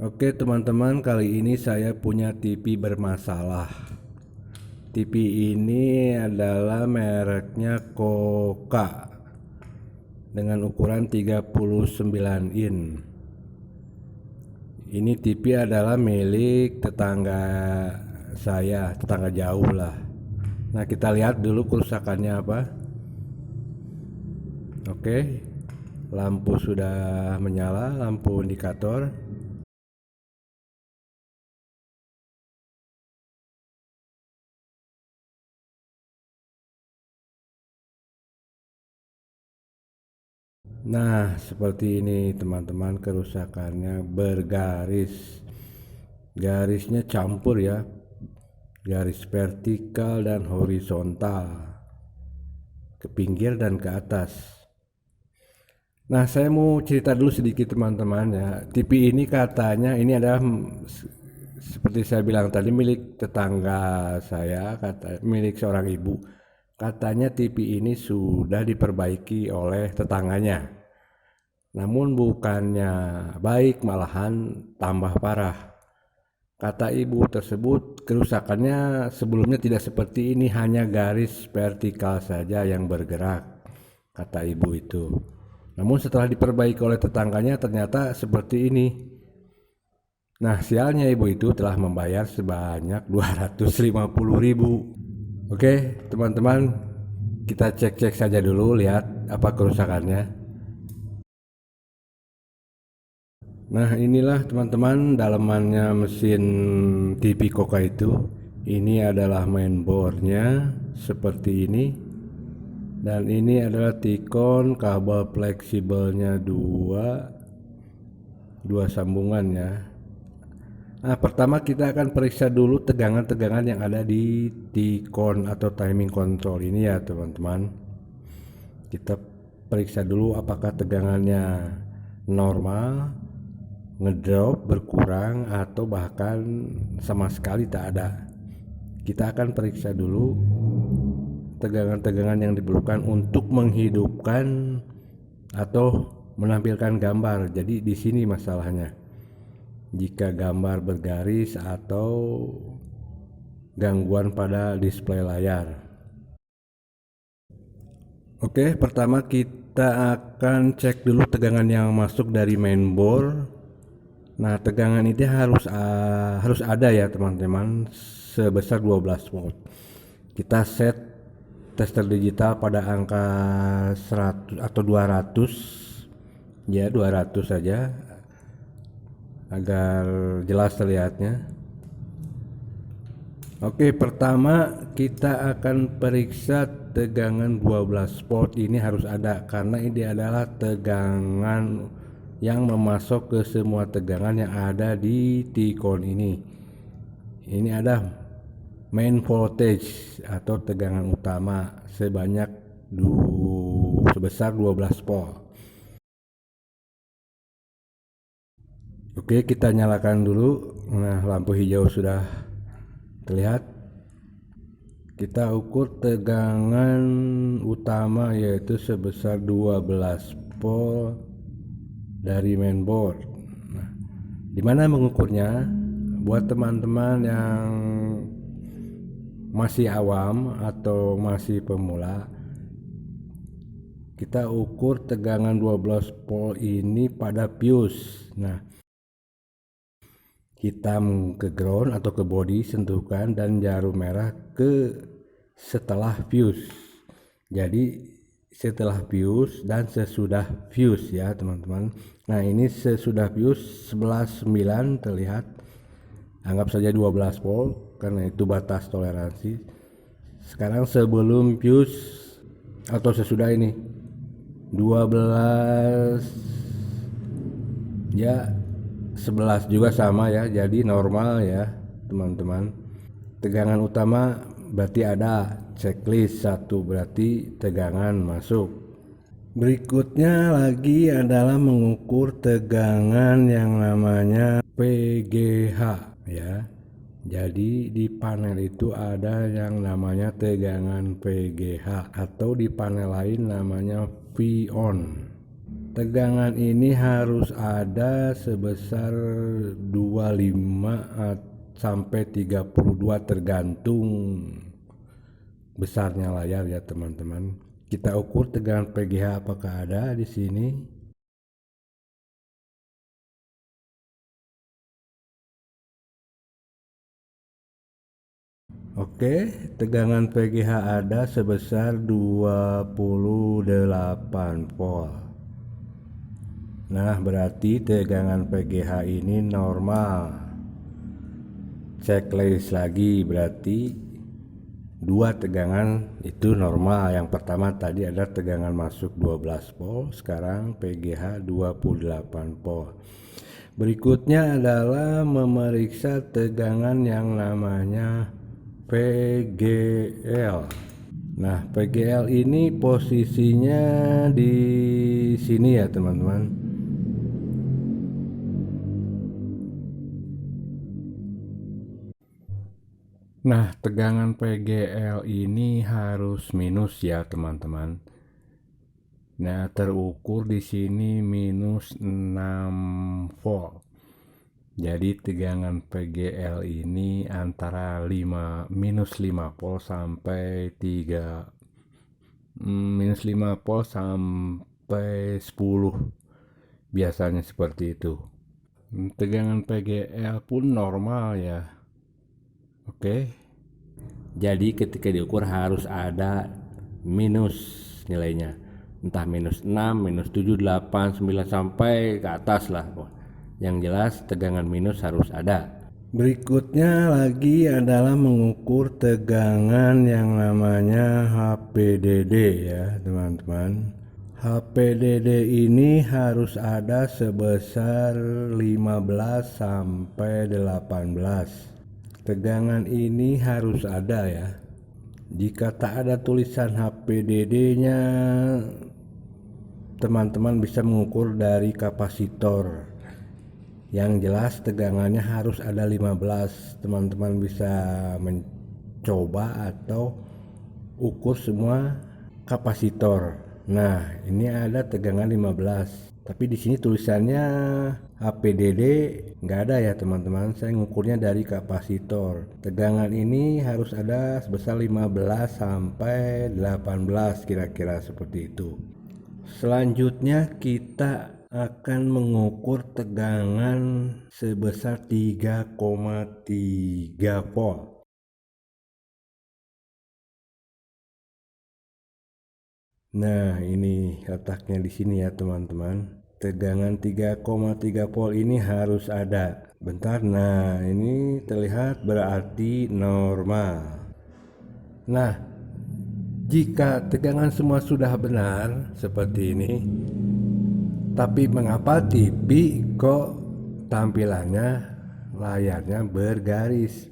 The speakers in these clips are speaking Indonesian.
Oke teman-teman, kali ini saya punya TV bermasalah. TV ini adalah mereknya Koka dengan ukuran 39 in. Ini TV adalah milik tetangga saya, tetangga jauh lah. Nah, kita lihat dulu kerusakannya apa. Oke, lampu sudah menyala, lampu indikator. Nah, seperti ini teman-teman, kerusakannya bergaris. Garisnya campur ya, garis vertikal dan horizontal, ke pinggir dan ke atas. Nah, saya mau cerita dulu sedikit teman-teman ya. TV ini katanya ini adalah seperti saya bilang tadi milik tetangga saya, milik seorang ibu. Katanya TV ini sudah diperbaiki oleh tetangganya. Namun bukannya baik, malahan tambah parah. Kata ibu tersebut, kerusakannya sebelumnya tidak seperti ini, hanya garis vertikal saja yang bergerak, kata ibu itu. Namun setelah diperbaiki oleh tetangganya ternyata seperti ini. Nah, sialnya ibu itu telah membayar sebanyak 250.000. Oke teman-teman, kita cek-cek saja dulu, lihat apa kerusakannya. Nah, inilah teman-teman dalamannya mesin TV Koka itu. Ini adalah mainboardnya seperti ini. Dan ini adalah Tikon, kabel fleksibelnya dua sambungan ya. Nah, pertama kita akan periksa dulu tegangan-tegangan yang ada di Tikon atau timing control ini ya teman-teman. Kita periksa dulu apakah tegangannya normal, ngedrop, berkurang, atau bahkan sama sekali tak ada. Kita akan periksa dulu tegangan-tegangan yang diperlukan untuk menghidupkan atau menampilkan gambar. Jadi di sini masalahnya. Jika gambar bergaris atau gangguan pada display layar. Oke, pertama kita akan cek dulu tegangan yang masuk dari mainboard. Nah, tegangan itu harus ada ya teman-teman, sebesar 12 volt. Kita set tester digital pada angka 100 atau 200 ya, 200 saja agar jelas terlihatnya. Oke, pertama kita akan periksa tegangan 12 volt ini harus ada, karena ini adalah tegangan yang memasok ke semua tegangan yang ada di Tikon ini. Ini ada main voltage atau tegangan utama sebanyak sebesar 12 volt. Oke, kita nyalakan dulu. Nah, lampu hijau sudah terlihat. Kita ukur tegangan utama yaitu sebesar 12 volt dari mainboard. Nah, di mana mengukurnya? Buat teman-teman yang masih awam atau masih pemula, kita ukur tegangan 12 volt ini pada fuse. Nah, hitam ke ground atau ke body sentuhkan, dan jarum merah ke setelah fuse. Jadi setelah fuse dan sesudah fuse ya teman-teman. Nah, ini sesudah fuse 11,9 terlihat. Anggap saja 12 volt karena itu batas toleransi. Sekarang sebelum fuse atau sesudah ini 12 ya, 11 juga sama ya, jadi normal ya teman-teman. Tegangan utama berarti ada, checklist 1 berarti tegangan masuk. Berikutnya lagi adalah mengukur tegangan yang namanya PGH ya. Jadi di panel itu ada yang namanya tegangan PGH, atau di panel lain namanya V-on. Tegangan ini harus ada sebesar 25 sampai 32 tergantung besarnya layar ya teman-teman. Kita ukur tegangan PGH apakah ada di sini. Oke, tegangan PGH ada sebesar 28 volt. Nah, berarti tegangan PGH ini normal. Checklist lagi, berarti dua tegangan itu normal. Yang pertama tadi ada tegangan masuk 12 volt, sekarang PGH 28 volt. Berikutnya adalah memeriksa tegangan yang namanya PGL. Nah, PGL ini posisinya di sini ya teman-teman. Nah, tegangan PGL ini harus minus ya teman-teman. Nah, terukur di sini minus 6 volt. Jadi tegangan PGL ini antara minus 5 volt sampai minus 5 volt sampai 10. Biasanya seperti itu. Tegangan PGL pun normal ya. Oke. Jadi ketika diukur harus ada minus nilainya. Entah minus 6, minus 7, 8, 9 sampai ke atas lah. Yang jelas tegangan minus harus ada. Berikutnya lagi adalah mengukur tegangan yang namanya HPDD ya teman-teman. HPDD ini harus ada sebesar 15 sampai 18. Tegangan ini harus ada ya. Jika tak ada tulisan HPDD-nya, teman-teman bisa mengukur dari kapasitor. Yang jelas tegangannya harus ada 15. Teman-teman bisa mencoba atau ukur semua kapasitor. Nah, ini ada tegangan 15. Tapi di sini tulisannya HPDD nggak ada ya teman-teman. Saya ngukurnya dari kapasitor. Tegangan ini harus ada sebesar 15 sampai 18 kira-kira seperti itu. Selanjutnya kita akan mengukur tegangan sebesar 3,3 volt. Nah, ini letaknya di sini ya teman-teman. Tegangan 3,3 volt ini harus ada. Bentar, nah ini terlihat berarti normal. Nah, jika tegangan semua sudah benar seperti ini, tapi mengapa TV kok tampilannya layarnya bergaris?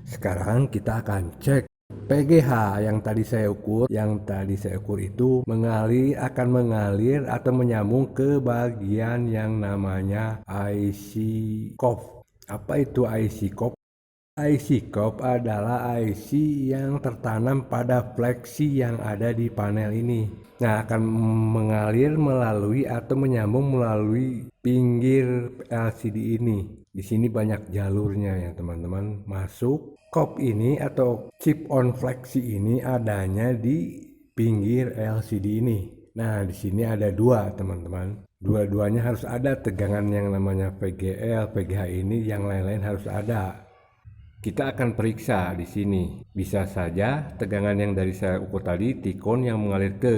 Sekarang kita akan cek PGH yang tadi saya ukur. Yang tadi saya ukur itu akan mengalir atau menyambung ke bagian yang namanya IC COP. Apa itu IC COP? IC COP adalah IC yang tertanam pada fleksi yang ada di panel ini. Nah, akan mengalir melalui atau menyambung melalui pinggir LCD ini. Di sini banyak jalurnya ya teman-teman. Masuk COP ini atau chip on fleksi ini adanya di pinggir LCD ini. Nah, di sini ada dua teman-teman. Dua-duanya harus ada tegangan yang namanya PGL, PGH ini, yang lain-lain harus ada. Kita akan periksa di sini. Bisa saja tegangan yang dari saya ukur tadi, tikon yang mengalir ke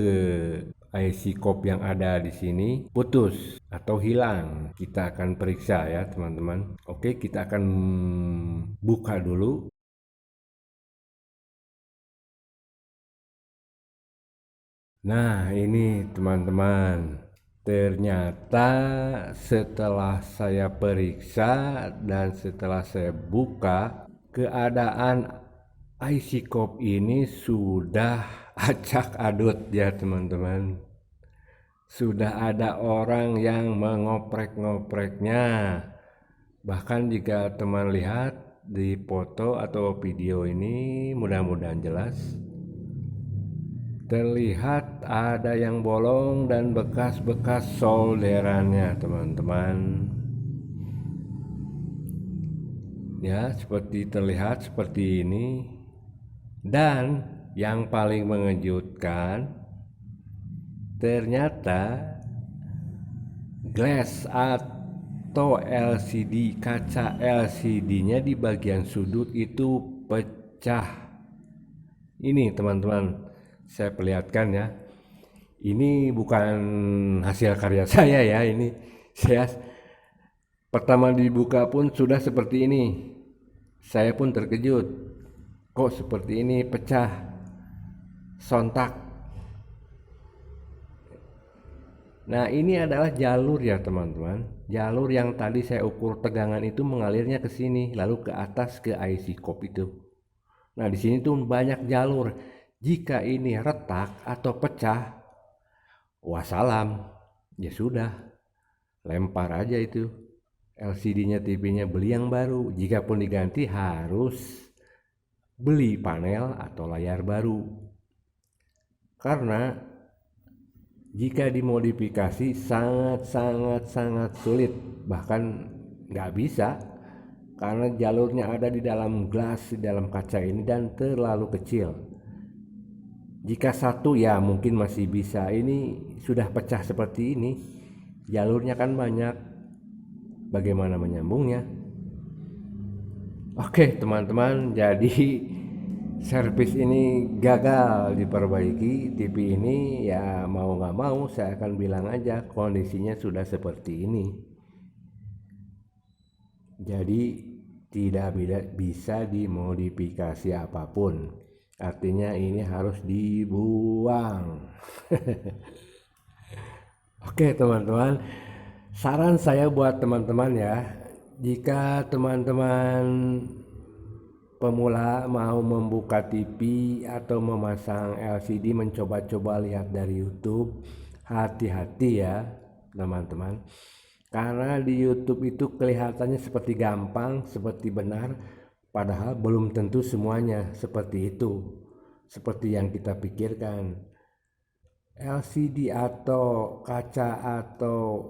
IC COP yang ada di sini putus atau hilang. Kita akan periksa ya teman-teman. Oke, kita akan buka dulu. Nah, ini teman-teman. Ternyata setelah saya periksa dan setelah saya buka, keadaan IC COP ini sudah acak adut ya teman-teman. Sudah ada orang yang mengoprek-ngopreknya. Bahkan jika teman lihat di foto atau video ini, mudah-mudahan jelas, terlihat ada yang bolong dan bekas-bekas solderannya teman-teman. Ya, seperti terlihat seperti ini. Dan yang paling mengejutkan, ternyata glass atau LCD, kaca LCD-nya di bagian sudut itu pecah. Ini teman-teman, saya perlihatkan ya. Ini bukan hasil karya saya ya, ini saya pertama dibuka pun sudah seperti ini. Saya pun terkejut, kok seperti ini, pecah sontak. Nah, ini adalah jalur ya teman-teman. Jalur yang tadi saya ukur tegangan itu mengalirnya ke sini, lalu ke atas ke IC cop itu. Nah, di sini tuh banyak jalur. Jika ini retak atau pecah, wassalam, ya sudah, lempar aja itu LCD-nya, TV-nya, beli yang baru. Jika pun diganti harus beli panel atau layar baru. Karena jika dimodifikasi sangat sulit, bahkan nggak bisa, karena jalurnya ada di dalam gelas, di dalam kaca ini, dan terlalu kecil. Jika satu ya mungkin masih bisa, ini sudah pecah seperti ini, jalurnya kan banyak, bagaimana menyambungnya? Oke teman-teman, jadi servis ini gagal diperbaiki. TV ini ya mau nggak mau saya akan bilang aja kondisinya sudah seperti ini. Jadi tidak bisa dimodifikasi apapun. Artinya ini harus dibuang. Oke teman-teman, saran saya buat teman-teman ya, jika teman-teman pemula mau membuka TV atau memasang LCD, mencoba-coba lihat dari YouTube, hati-hati ya teman-teman. Karena di YouTube itu kelihatannya seperti gampang, seperti benar, padahal belum tentu semuanya seperti itu, seperti yang kita pikirkan. LCD atau kaca atau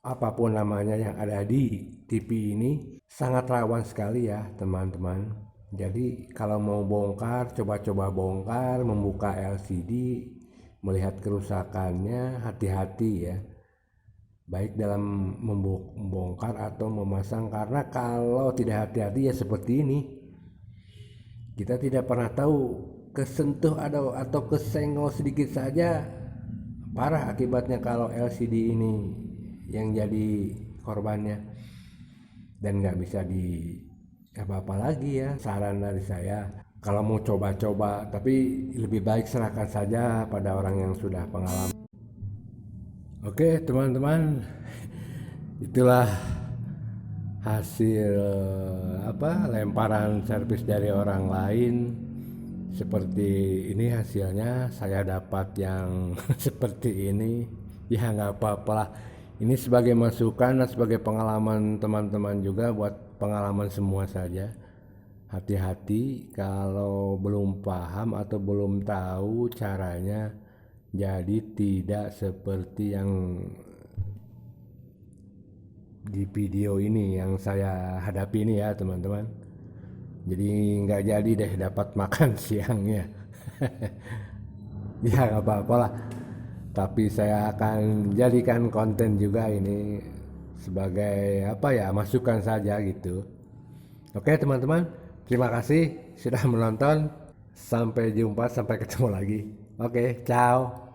apapun namanya yang ada di TV ini sangat rawan sekali ya teman-teman. Jadi kalau mau bongkar, coba-coba bongkar, membuka LCD, melihat kerusakannya, hati-hati ya, baik dalam membongkar atau memasang. Karena kalau tidak hati-hati ya seperti ini, kita tidak pernah tahu, kesentuh atau kesenggol sedikit saja parah akibatnya kalau LCD ini yang jadi korbannya, dan nggak bisa di apa-apa lagi ya. Saran dari saya, kalau mau coba-coba, tapi lebih baik serahkan saja pada orang yang sudah pengalaman. Oke teman-teman, itulah hasil lemparan servis dari orang lain. Seperti ini hasilnya, saya dapat yang seperti ini. Ya nggak apa-apa lah, ini sebagai masukan dan sebagai pengalaman teman-teman juga, buat pengalaman semua saja. Hati-hati kalau belum paham atau belum tahu caranya, jadi tidak seperti yang di video ini yang saya hadapi ini ya teman-teman. Jadi nggak jadi deh dapat makan siangnya. Ya nggak apa-apa lah, tapi saya akan jadikan konten juga ini sebagai masukan saja gitu. Oke teman-teman, terima kasih sudah menonton. Sampai jumpa, sampai ketemu lagi. Oke, ciao.